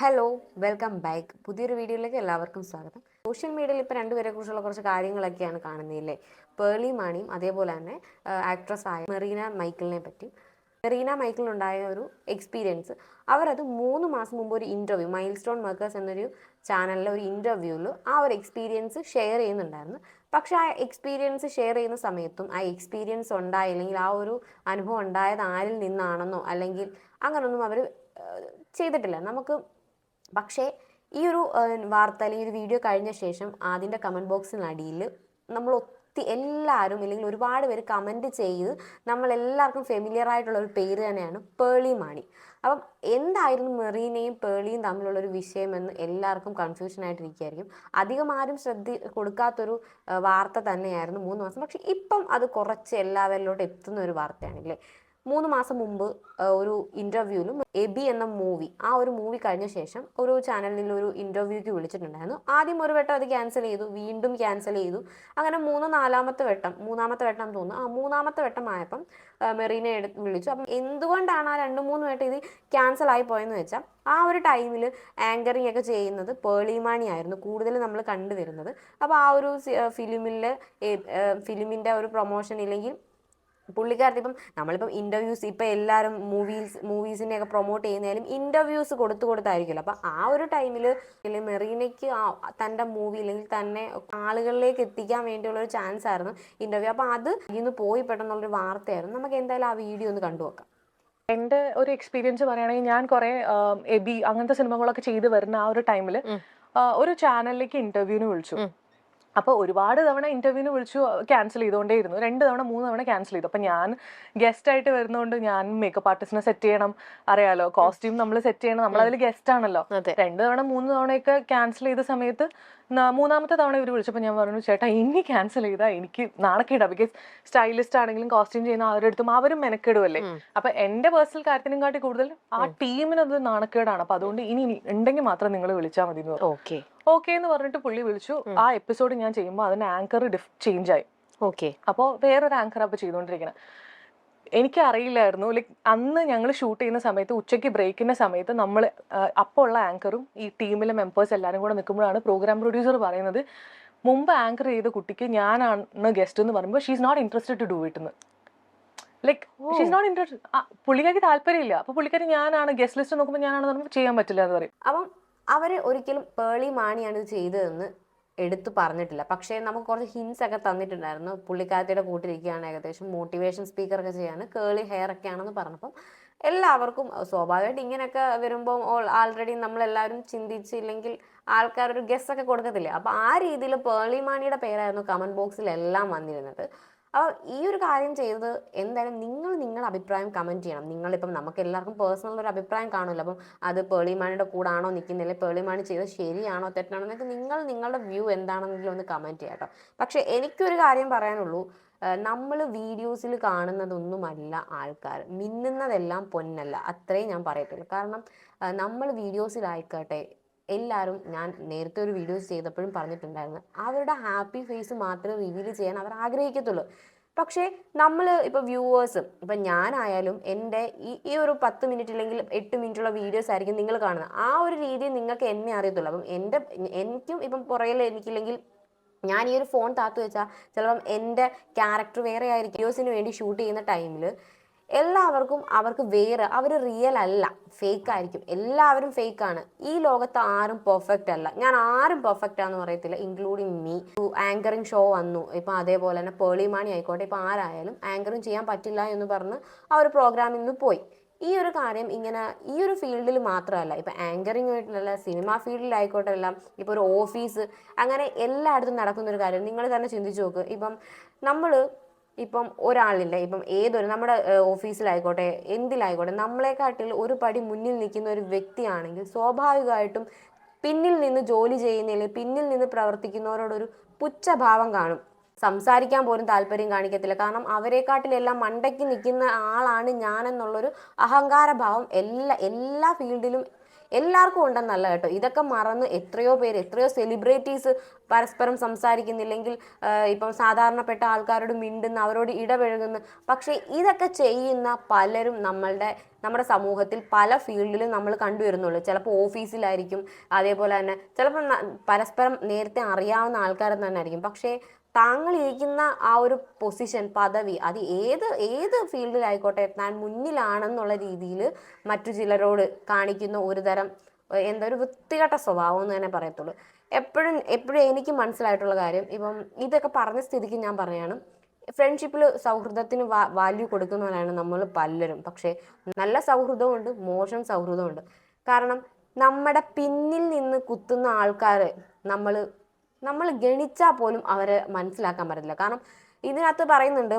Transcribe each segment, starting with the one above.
Hello, welcome back. പുതിയൊരു വീഡിയോയിലേക്ക് എല്ലാവർക്കും സ്വാഗതം. സോഷ്യൽ മീഡിയയിൽ ഇപ്പോൾ രണ്ടുപേരെ കുറിച്ചുള്ള കുറച്ച് കാര്യങ്ങളൊക്കെയാണ് കാണുന്നില്ലേ. പേർളി മാണിയും അതേപോലെ തന്നെ ആക്ട്രസ് ആയ മെറീന മൈക്കിളിനെ പറ്റി. മെറീന മൈക്കിളിനുണ്ടായ ഒരു എക്സ്പീരിയൻസ്, അവരത് 3 മാസം മുമ്പ് ഒരു ഇൻ്റർവ്യൂ, മൈൽ സ്റ്റോൺ വർക്കേഴ്സ് എന്നൊരു ചാനലിലെ ഒരു ഇൻ്റർവ്യൂവിൽ ആ ഒരു എക്സ്പീരിയൻസ് ഷെയർ ചെയ്യുന്നുണ്ടായിരുന്നു. പക്ഷേ ആ എക്സ്പീരിയൻസ് ഷെയർ ചെയ്യുന്ന സമയത്തും ആ എക്സ്പീരിയൻസ് ഉണ്ടായില്ലെങ്കിൽ ആ ഒരു അനുഭവം ഉണ്ടായത് ആരിൽ നിന്നാണെന്നോ അല്ലെങ്കിൽ അങ്ങനൊന്നും അവർ ചെയ്തിട്ടില്ല നമുക്ക്. പക്ഷേ ഈ ഒരു വാർത്ത അല്ലെങ്കിൽ ഒരു വീഡിയോ കഴിഞ്ഞ ശേഷം അതിൻ്റെ കമൻറ്റ് ബോക്സിനടിയിൽ നമ്മൾ എല്ലാവരും അല്ലെങ്കിൽ ഒരുപാട് പേര് കമൻറ്റ് ചെയ്ത് നമ്മളെല്ലാവർക്കും ഫെമിലിയർ ആയിട്ടുള്ള ഒരു പേര് തന്നെയാണ് പേർളി മാണി. അപ്പം എന്തായിരുന്നു മെറീനയും പേർളിയും തമ്മിലുള്ളൊരു വിഷയമെന്ന് എല്ലാവർക്കും കൺഫ്യൂഷൻ ആയിട്ടിരിക്കുകയായിരിക്കും. അധികം ആരും കൊടുക്കാത്തൊരു വാർത്ത തന്നെയായിരുന്നു 3 മാസം. പക്ഷെ ഇപ്പം അത് കുറച്ച് എല്ലാവരിലോട്ട് എത്തുന്ന ഒരു വാർത്തയാണല്ലേ. 3 മാസം മുമ്പ് ഒരു ഇൻ്റർവ്യൂവിലും എബി എന്ന മൂവി, ആ ഒരു മൂവി കഴിഞ്ഞ ശേഷം ഒരു ചാനലിൽ ഒരു ഇൻ്റർവ്യൂക്ക് വിളിച്ചിട്ടുണ്ടായിരുന്നു. ആദ്യം ഒരു വട്ടം അത് ക്യാൻസൽ ചെയ്തു, വീണ്ടും ക്യാൻസൽ ചെയ്തു. അങ്ങനെ മൂന്നാമത്തെ വട്ടം തോന്നുന്നു. മൂന്നാമത്തെ വട്ടം ആയപ്പം മെറീനെ വിളിച്ചു. അപ്പം എന്തുകൊണ്ടാണ് ആ 2-3 വട്ടം ഇത് ക്യാൻസൽ ആയി പോയെന്ന് വെച്ചാൽ, ആ ഒരു ടൈമിൽ ആങ്കറിങ് ഒക്കെ ചെയ്യുന്നത് പേർളി മാണി ആയിരുന്നു കൂടുതൽ നമ്മൾ കണ്ടുവരുന്നത്. അപ്പോൾ ആ ഒരു ഫിലിമിൻ്റെ ഒരു പ്രൊമോഷൻ ഇല്ലെങ്കിൽ പുള്ളിക്കാരത്തി ഇപ്പം നമ്മളിപ്പം ഇൻ്റർവ്യൂസ് ഇപ്പം എല്ലാവരും മൂവീസിനെയൊക്കെ പ്രൊമോട്ട് ചെയ്യുന്നതായാലും ഇൻ്റർവ്യൂസ് കൊടുത്തായിരിക്കുമല്ലോ. അപ്പം ആ ഒരു ടൈമിൽ മെറീനയ്ക്ക് തൻ്റെ മൂവി അല്ലെങ്കിൽ തന്നെ ആളുകളിലേക്ക് എത്തിക്കാൻ വേണ്ടിയുള്ള ഒരു ചാൻസ് ആയിരുന്നു ഇൻ്റർവ്യൂ. അപ്പം അത് ഇന്ന് പോയി പെട്ടെന്നുള്ളൊരു വാർത്തയായിരുന്നു. നമുക്ക് എന്തായാലും ആ വീഡിയോ ഒന്ന് കണ്ടു നോക്കാം. എന്റെ ഒരു എക്സ്പീരിയൻസ് പറയുകയാണെങ്കിൽ, ഞാൻ കുറെ എബി അങ്ങനത്തെ സിനിമകളൊക്കെ ചെയ്ത് വരുന്ന ആ ഒരു ടൈമിൽ ഒരു ചാനലിലേക്ക് ഇന്റർവ്യൂവിന് വിളിച്ചു. അപ്പോൾ ഒരുപാട് തവണ ഇന്റർവ്യൂവിന് വിളിച്ചു, ക്യാൻസൽ ചെയ്തുകൊണ്ടേയിരുന്നു. 2 തവണ 3 തവണ ക്യാൻസൽ ചെയ്തു. അപ്പം ഞാൻ ഗസ്റ്റ് ആയിട്ട് വരുന്നതുകൊണ്ട് ഞാൻ മേക്കപ്പ് ആർട്ടിസ്റ്റിനെ സെറ്റ് ചെയ്യണം, അറിയാലോ, കോസ്റ്റ്യൂം നമ്മൾ സെറ്റ് ചെയ്യണം, നമ്മൾ അതിൽ ഗസ്റ്റ് ആണല്ലോ. 2 തവണ 3 തവണയൊക്കെ ക്യാൻസൽ ചെയ്ത സമയത്ത് മൂന്നാമത്തെ തവണ ഇവർ വിളിച്ചപ്പോൾ ഞാൻ പറഞ്ഞു, ചേട്ടാ ഇനി ക്യാൻസൽ ചെയ്താൽ എനിക്ക് നാണക്കേടാ. ബിക്കോസ് സ്റ്റൈലിസ്റ്റ് ആണെങ്കിലും കോസ്റ്റ്യൂം ചെയ്യുന്ന അവരുടെ അടുത്തും അവരും മെനക്കെടുവല്ലേ. അപ്പൊ എന്റെ പേഴ്സണൽ കാര്യത്തിനും കാട്ടി കൂടുതൽ ആ ടീമിന് അത് നാണക്കേടാണ്. അപ്പൊ അതുകൊണ്ട് ഇനി ഉണ്ടെങ്കിൽ മാത്രം നിങ്ങൾ വിളിച്ചാൽ മതി എന്ന് പറഞ്ഞു. ഓക്കെ എന്ന് പറഞ്ഞിട്ട് പുള്ളി വിളിച്ചു. ആ എപ്പിസോഡ് ഞാൻ ചെയ്യുമ്പോൾ അതിന്റെ ആങ്കർ ചേഞ്ച് ആയി. അപ്പോൾ വേറൊരു ആങ്കർ അപ്പൊ ചെയ്തുകൊണ്ടിരിക്കണം. എനിക്കറിയില്ലായിരുന്നു. ലൈക്ക് അന്ന് ഞങ്ങൾ ഷൂട്ട് ചെയ്യുന്ന സമയത്ത് ഉച്ചയ്ക്ക് ബ്രേക്കിന്റെ സമയത്ത് നമ്മൾ അപ്പോൾ ഉള്ള ആങ്കറും ഈ ടീമിലെ മെമ്പേഴ്സ് എല്ലാവരും കൂടെ നിൽക്കുമ്പോഴാണ് പ്രോഗ്രാം പ്രൊഡ്യൂസർ പറയുന്നത്, മുമ്പ് ആങ്കർ ചെയ്ത കുട്ടിക്ക് ഞാനാണ് ഗസ്റ്റ് എന്ന് പറയുമ്പോൾ she's not interested to do it എന്ന്. Like she's not interested. പുള്ളിക്കാർക്ക് താല്പര്യമില്ല. അപ്പൊ പുള്ളിക്കാരി ഞാനാണ് ഗസ്റ്റ് ലിസ്റ്റ് നോക്കുമ്പോൾ ഞാനാണെന്ന് പറയുമ്പോൾ ചെയ്യാൻ പറ്റില്ല എന്ന് പറയും. അപ്പം അവർ ഒരിക്കലും പേർളി മാണിയാണ് ഇത് ചെയ്തതെന്ന് എടുത്തു പറഞ്ഞിട്ടില്ല. പക്ഷേ നമുക്ക് കുറച്ച് ഹിൻസ് ഒക്കെ തന്നിട്ടുണ്ടായിരുന്നു. പുള്ളിക്കാരത്തിയുടെ കൂട്ടിരിക്കുകയാണ്, ഏകദേശം മോട്ടിവേഷൻ സ്പീക്കറൊക്കെ ചെയ്യാണ്, കേളി ഹെയർ ഒക്കെ ആണെന്ന് പറഞ്ഞപ്പം എല്ലാവർക്കും സ്വാഭാവികമായിട്ട് ഇങ്ങനെയൊക്കെ വരുമ്പോൾ ആൾറെഡി നമ്മളെല്ലാവരും ചിന്തിച്ചില്ലെങ്കിൽ ആൾക്കാർ ഒരു ഗസ് ഒക്കെ കൊടുക്കത്തില്ലേ. അപ്പോൾ ആ രീതിയിൽ പേർളി മാണിയുടെ പേരായിരുന്നു കമൻറ്റ് ബോക്സിലെല്ലാം വന്നിരുന്നത്. അപ്പോൾ ഈ ഒരു കാര്യം ചെയ്തത് എന്തായാലും നിങ്ങളുടെ അഭിപ്രായം കമൻറ്റ് ചെയ്യണം. നിങ്ങളിപ്പം നമുക്ക് എല്ലാവർക്കും പേഴ്സണൽ ഒരു അഭിപ്രായം കാണുമല്ലോ. അപ്പം അത് പേർളി മാണിയുടെ കൂടാണോ നിൽക്കുന്നില്ല, പേർളി മാണി ചെയ്തത് ശരിയാണോ തെറ്റാണോ എന്നൊക്കെ നിങ്ങളുടെ വ്യൂ എന്താണെന്നെങ്കിലും ഒന്ന് കമൻറ്റ് ചെയ്യാം കേട്ടോ. പക്ഷേ എനിക്കൊരു കാര്യം പറയാനുള്ളൂ, നമ്മൾ വീഡിയോസിൽ കാണുന്നതൊന്നുമല്ല ആൾക്കാർ, മിന്നുന്നതെല്ലാം പൊന്നല്ല, അത്രയും ഞാൻ പറയത്തുള്ളൂ. കാരണം നമ്മൾ വീഡിയോസിലായിക്കോട്ടെ എല്ലാവരും, ഞാൻ നേരത്തെ ഒരു വീഡിയോസ് ചെയ്തപ്പോഴും പറഞ്ഞിട്ടുണ്ടായിരുന്നു, അവരുടെ ഹാപ്പി ഫേസ് മാത്രമേ റിവീൽ ചെയ്യാൻ അവർ ആഗ്രഹിക്കത്തുള്ളൂ. പക്ഷേ നമ്മൾ ഇപ്പോൾ വ്യൂവേഴ്സ്, ഇപ്പം ഞാനായാലും എൻ്റെ ഈ ഒരു 10 മിനിറ്റ് അല്ലെങ്കിൽ 8 മിനിറ്റുള്ള വീഡിയോസ് ആയിരിക്കും നിങ്ങൾ കാണുന്നത്. ആ ഒരു രീതി നിങ്ങൾക്ക് എന്നെ അറിയത്തുള്ളൂ. അപ്പം എനിക്കും ഇപ്പം പുറകിൽ എനിക്കില്ലെങ്കിൽ ഞാൻ ഈ ഒരു ഫോൺ താത്തു വെച്ചാൽ ചിലപ്പം എൻ്റെ ക്യാരക്ടർ വേറെ ആയിരിക്കും. വീഡിയോസിന് വേണ്ടി ഷൂട്ട് ചെയ്യുന്ന ടൈമിൽ എല്ലാവർക്കും അവർ റിയൽ അല്ല, ഫേക്ക് ആയിരിക്കും. എല്ലാവരും ഫേക്കാണ്. ഈ ലോകത്ത് ആരും പെർഫെക്റ്റ് അല്ല. ഞാൻ ആരും പെർഫെക്റ്റ് ആണെന്ന് പറയത്തില്ല, ഇൻക്ലൂഡിങ് മീ. ആങ്കറിങ് ഷോ വന്നു, ഇപ്പം അതേപോലെ തന്നെ പേർളി മാണി ആയിക്കോട്ടെ, ഇപ്പം ആരായാലും ആങ്കറിങ് ചെയ്യാൻ പറ്റില്ല എന്ന് പറഞ്ഞ് ആ ഒരു പ്രോഗ്രാമിൽ നിന്ന് പോയി. ഈ ഒരു കാര്യം ഇങ്ങനെ ഈ ഒരു ഫീൽഡിൽ മാത്രമല്ല, ഇപ്പം ആങ്കറിങ് ആയിട്ടല്ല, സിനിമ ഫീൽഡിലായിക്കോട്ടെ, എല്ലാം ഇപ്പോൾ ഒരു ഓഫീസ്, അങ്ങനെ എല്ലായിടത്തും നടക്കുന്നൊരു കാര്യം നിങ്ങൾ തന്നെ ചിന്തിച്ച് നോക്ക്. ഇപ്പം ഒരാളില്ല, ഇപ്പം നമ്മുടെ ഓഫീസിലായിക്കോട്ടെ എന്തിലായിക്കോട്ടെ, നമ്മളെക്കാട്ടിൽ ഒരു പടി മുന്നിൽ നിൽക്കുന്ന ഒരു വ്യക്തിയാണെങ്കിൽ സ്വാഭാവികമായിട്ടും പിന്നിൽ നിന്ന് ജോലി ചെയ്യുന്നതിൽ പിന്നിൽ നിന്ന് പ്രവർത്തിക്കുന്നവരോടൊരു പുച്ഛഭാവം കാണും. സംസാരിക്കാൻ പോലും താല്പര്യം കാണിക്കത്തില്ല. കാരണം അവരെക്കാട്ടിലെല്ലാം മണ്ടയ്ക്ക് നിൽക്കുന്ന ആളാണ് ഞാനെന്നുള്ളൊരു അഹങ്കാരഭാവം എല്ലാ ഫീൽഡിലും എല്ലാവർക്കും ഉണ്ടെന്നല്ല കേട്ടോ. ഇതൊക്കെ മറന്ന് എത്രയോ പേര്, എത്രയോ സെലിബ്രിറ്റീസ് പരസ്പരം സംസാരിക്കുന്നില്ലെങ്കിൽ ഇപ്പം സാധാരണപ്പെട്ട ആൾക്കാരോട് മിണ്ടുന്ന, അവരോട് ഇടപഴകുന്നു. പക്ഷേ ഇതൊക്കെ ചെയ്യുന്ന പലരും നമ്മുടെ സമൂഹത്തിൽ പല ഫീൽഡിലും നമ്മൾ കണ്ടുവരുന്നുള്ളൂ. ചിലപ്പോൾ ഓഫീസിലായിരിക്കും, അതേപോലെ തന്നെ ചിലപ്പോൾ പരസ്പരം നേരത്തെ അറിയാവുന്ന ആൾക്കാർ തന്നെ ആയിരിക്കും. പക്ഷേ താങ്കൾ ഇരിക്കുന്ന ആ ഒരു പൊസിഷൻ, പദവി, അത് ഏത് ഫീൽഡിലായിക്കോട്ടെ, താൻ മുന്നിലാണെന്നുള്ള രീതിയിൽ മറ്റു ചിലരോട് കാണിക്കുന്ന ഒരു തരം എന്താ ഒരു വൃത്തികെട്ട സ്വഭാവം എന്ന് തന്നെ പറയത്തുള്ളൂ. എപ്പോഴും എനിക്ക് മനസ്സിലായിട്ടുള്ള കാര്യം, ഇപ്പം ഇതൊക്കെ പറഞ്ഞ സ്ഥിതിക്ക് ഞാൻ പറയാണ്, ഫ്രണ്ട്ഷിപ്പിൽ സൗഹൃദത്തിന് വാല്യൂ കൊടുക്കുന്നവരാണ് നമ്മൾ പലരും. പക്ഷേ നല്ല സൗഹൃദമുണ്ട്, മോശം സൗഹൃദമുണ്ട്. കാരണം നമ്മുടെ പിന്നിൽ നിന്ന് കുത്തുന്ന ആൾക്കാരെ നമ്മൾ ഗണിച്ചാൽ പോലും അവരെ മനസ്സിലാക്കാൻ പറ്റില്ല. കാരണം ഇതിനകത്ത് പറയുന്നുണ്ട്,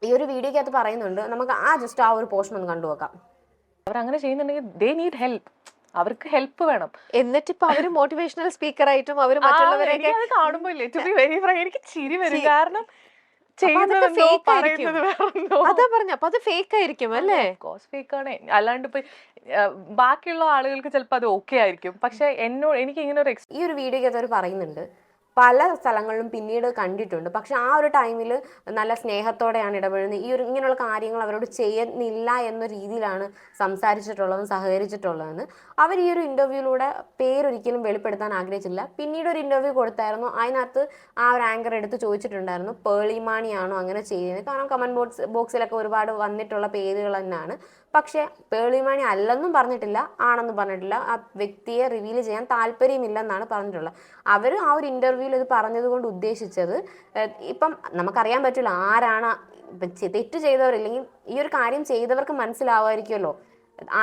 ഈ ഒരു വീഡിയോക്കകത്ത് പറയുന്നുണ്ട്, നമുക്ക് ജസ്റ്റ് ആ ഒരു പോർഷൻ ഒന്ന് കണ്ടുനോക്കാം. അവർ അങ്ങനെ ചെയ്യുന്നുണ്ടെങ്കിൽ ദേ നീഡ് ഹെൽപ്പ്, അവർക്ക് ഹെൽപ്പ് വേണം. എന്നിട്ട് ഇപ്പൊ അവര് മോട്ടിവേഷണൽ സ്പീക്കർ ആയിട്ടും അവര് മറ്റുള്ളവരെയൊക്കെ കാണുമ്പോ എനിക്ക് ചിരി വരും. കാരണം അതാ പറഞ്ഞ, അപ്പൊ അത് ഫേക്ക് ആയിരിക്കും അല്ലേ? ഫേക്ക് ആണ്. അല്ലാണ്ട് ഇപ്പൊ ബാക്കിയുള്ള ആളുകൾക്ക് ചിലപ്പോ അത് ഓക്കെ ആയിരിക്കും. പക്ഷെ എനിക്ക് ഇങ്ങനെ ഒരു ഈ ഒരു വീഡിയോക്കകത്ത് അവർ പറയുന്നുണ്ട്, പല സ്ഥലങ്ങളിലും പിന്നീട് കണ്ടിട്ടുണ്ട്. പക്ഷെ ആ ഒരു ടൈമിൽ നല്ല സ്നേഹത്തോടെയാണ് ഇടപെടുന്നത്. ഇങ്ങനെയുള്ള കാര്യങ്ങൾ അവരോട് ചെയ്യുന്നില്ല എന്ന രീതിയിലാണ് സംസാരിച്ചിട്ടുള്ളതും സഹകരിച്ചിട്ടുള്ളതെന്ന് അവർ ഈ ഒരു ഇൻ്റർവ്യൂവിലൂടെ പേരൊരിക്കലും വെളിപ്പെടുത്താൻ ആഗ്രഹിച്ചില്ല. പിന്നീട് ഒരു ഇൻ്റർവ്യൂ കൊടുത്തായിരുന്നു. അതിനകത്ത് ആ ഒരു ആങ്കർ എടുത്ത് ചോദിച്ചിട്ടുണ്ടായിരുന്നു, പേളി മാണിയാണോ അങ്ങനെ ചെയ്യുന്നത്? കാരണം കമൻറ്റ് ബോക്സിലൊക്കെ ഒരുപാട് വന്നിട്ടുള്ള പേരുകൾ തന്നെയാണ്. പക്ഷേ പേളി മാണി അല്ലെന്നും പറഞ്ഞിട്ടില്ല, ആണെന്നും പറഞ്ഞിട്ടില്ല. ആ വ്യക്തിയെ റിവീൽ ചെയ്യാൻ താല്പര്യമില്ലെന്നാണ് പറഞ്ഞിട്ടുള്ളത്. അവർ ആ ഒരു ഇൻ്റർവ്യൂവിൽ ഇത് പറഞ്ഞത് കൊണ്ട് ഉദ്ദേശിച്ചത്, ഇപ്പം നമുക്കറിയാൻ പറ്റില്ല ആരാണ് തെറ്റ് ചെയ്തവരില്ലെങ്കിൽ ഈ ഒരു കാര്യം ചെയ്തവർക്ക് മനസ്സിലാവുമായിരിക്കുമല്ലോ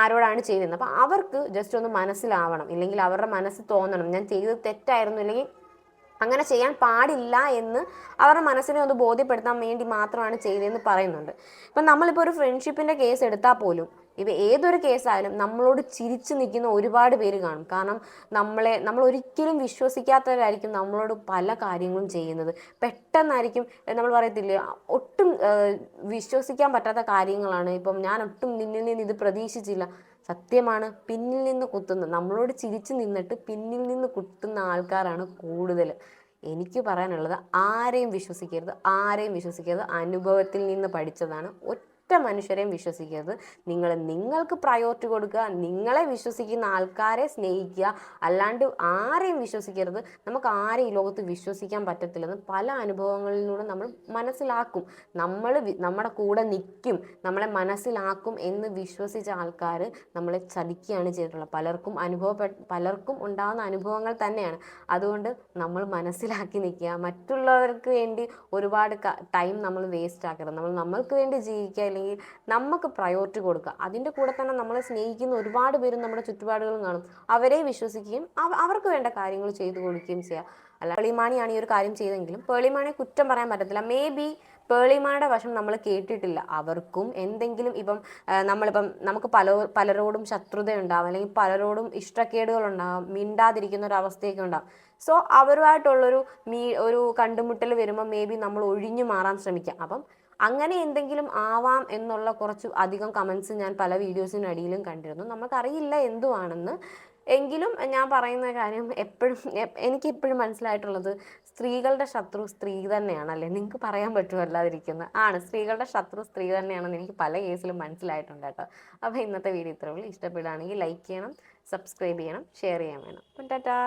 ആരോടാണ് ചെയ്യുന്നത്. അപ്പം അവർക്ക് ജസ്റ്റ് ഒന്ന് മനസ്സിലാവണം, ഇല്ലെങ്കിൽ അവരുടെ മനസ്സിൽ തോന്നണം ഞാൻ ചെയ്തത് തെറ്റായിരുന്നു, ഇല്ലെങ്കിൽ അങ്ങനെ ചെയ്യാൻ പാടില്ല എന്ന് അവരുടെ മനസ്സിനെ ഒന്ന് ബോധ്യപ്പെടുത്താൻ വേണ്ടി മാത്രമാണ് ചെയ്തതെന്ന് പറയുന്നുണ്ട്. ഇപ്പം നമ്മളിപ്പോൾ ഒരു ഫ്രണ്ട്ഷിപ്പിൻ്റെ കേസ് എടുത്താൽ പോലും, ഏതൊരു കേസായാലും നമ്മളോട് ചിരിച്ചു നിൽക്കുന്ന ഒരുപാട് പേര് കാണും. കാരണം നമ്മൾ ഒരിക്കലും വിശ്വസിക്കാത്തവരായിരിക്കും നമ്മളോട് പല കാര്യങ്ങളും ചെയ്യുന്നത്. പെട്ടെന്നായിരിക്കും നമ്മൾ പറയത്തില്ലേ, ഒട്ടും വിശ്വസിക്കാൻ പറ്റാത്ത കാര്യങ്ങളാണ്. ഇപ്പം ഞാൻ ഒട്ടും നിന്നിൽ നിന്ന് ഇത് പ്രതീക്ഷിച്ചില്ല. സത്യമാണ്, പിന്നിൽ നിന്ന് കുത്തുന്ന, നമ്മളോട് ചിരിച്ചു നിന്നിട്ട് പിന്നിൽ നിന്ന് കുത്തുന്ന ആൾക്കാരാണ് കൂടുതൽ. എനിക്ക് പറയാനുള്ളത്, ആരെയും വിശ്വസിക്കരുത്. അനുഭവത്തിൽ നിന്ന് പഠിച്ചതാണ്. മനുഷ്യരെയും വിശ്വസിക്കരുത്. നിങ്ങൾക്ക് പ്രയോറിറ്റി കൊടുക്കുക, നിങ്ങളെ വിശ്വസിക്കുന്ന ആൾക്കാരെ സ്നേഹിക്കുക, അല്ലാണ്ട് ആരെയും വിശ്വസിക്കരുത്. നമുക്ക് ആരെയും ഈ ലോകത്ത് വിശ്വസിക്കാൻ പറ്റത്തില്ലെന്ന് പല അനുഭവങ്ങളിലൂടെ നമ്മൾ മനസ്സിലാക്കും. നമ്മുടെ കൂടെ നിൽക്കും, നമ്മളെ മനസ്സിലാക്കും എന്ന് വിശ്വസിച്ച ആൾക്കാർ നമ്മളെ ചതിക്കുകയാണ് ചെയ്തിട്ടുള്ളത്. പലർക്കും ഉണ്ടാകുന്ന അനുഭവങ്ങൾ തന്നെയാണ്. അതുകൊണ്ട് നമ്മൾ മനസ്സിലാക്കി നിൽക്കുക. മറ്റുള്ളവർക്ക് വേണ്ടി ഒരുപാട് ടൈം നമ്മൾ വേസ്റ്റ് ആക്കരുത്. നമ്മൾക്ക് വേണ്ടി ജീവിക്കുക, അല്ലെങ്കിൽ നമുക്ക് പ്രയോറിറ്റി കൊടുക്കുക. അതിൻ്റെ കൂടെ തന്നെ നമ്മളെ സ്നേഹിക്കുന്ന ഒരുപാട് പേരും നമ്മുടെ ചുറ്റുപാടുകളും കാണും. അവരെ വിശ്വസിക്കുകയും അവർക്ക് വേണ്ട കാര്യങ്ങൾ ചെയ്തു കൊടുക്കുകയും ചെയ്യുക. അല്ല, പേളിമാണിയാണ് ഈ ഒരു കാര്യം ചെയ്തെങ്കിലും പേളിമാണിയെ കുറ്റം പറയാൻ പറ്റത്തില്ല. മേ ബി പേളിമാണിയുടെ വശം നമ്മൾ കേട്ടിട്ടില്ല. അവർക്കും എന്തെങ്കിലും നമുക്ക് പലരോടും ശത്രുതയുണ്ടാവും, അല്ലെങ്കിൽ പലരോടും ഇഷ്ടക്കേടുകളുണ്ടാകും, മിണ്ടാതിരിക്കുന്ന ഒരു അവസ്ഥയൊക്കെ ഉണ്ടാകും. സോ അവരുമായിട്ടുള്ളൊരു കണ്ടുമുട്ടൽ വരുമ്പോൾ മേ ബി നമ്മൾ ഒഴിഞ്ഞു മാറാൻ ശ്രമിക്കാം. അപ്പം അങ്ങനെ എന്തെങ്കിലും ആവാം എന്നുള്ള കുറച്ച് അധികം കമൻസ് ഞാൻ പല വീഡിയോസിനടിയിലും കണ്ടിരുന്നു. നമുക്കറിയില്ല എന്തുവാണെന്ന്. എങ്കിലും ഞാൻ പറയുന്ന കാര്യം, എനിക്കെപ്പോഴും മനസ്സിലായിട്ടുള്ളത്, സ്ത്രീകളുടെ ശത്രു സ്ത്രീ തന്നെയാണല്ലേ. നിങ്ങൾക്ക് പറയാൻ പറ്റുമല്ലാതിരിക്കുന്നത് സ്ത്രീകളുടെ ശത്രു സ്ത്രീ തന്നെയാണെന്ന് എനിക്ക് പല കേസിലും മനസ്സിലായിട്ടുണ്ട് കേട്ടോ. അപ്പോൾ ഇന്നത്തെ വീഡിയോ ഇത്രയുള്ളൂ. ഇഷ്ടപ്പെടുകയാണെങ്കിൽ ലൈക്ക് ചെയ്യണം, സബ്സ്ക്രൈബ് ചെയ്യണം, ഷെയർ ചെയ്യാൻ വേണം. ടാറ്റാ.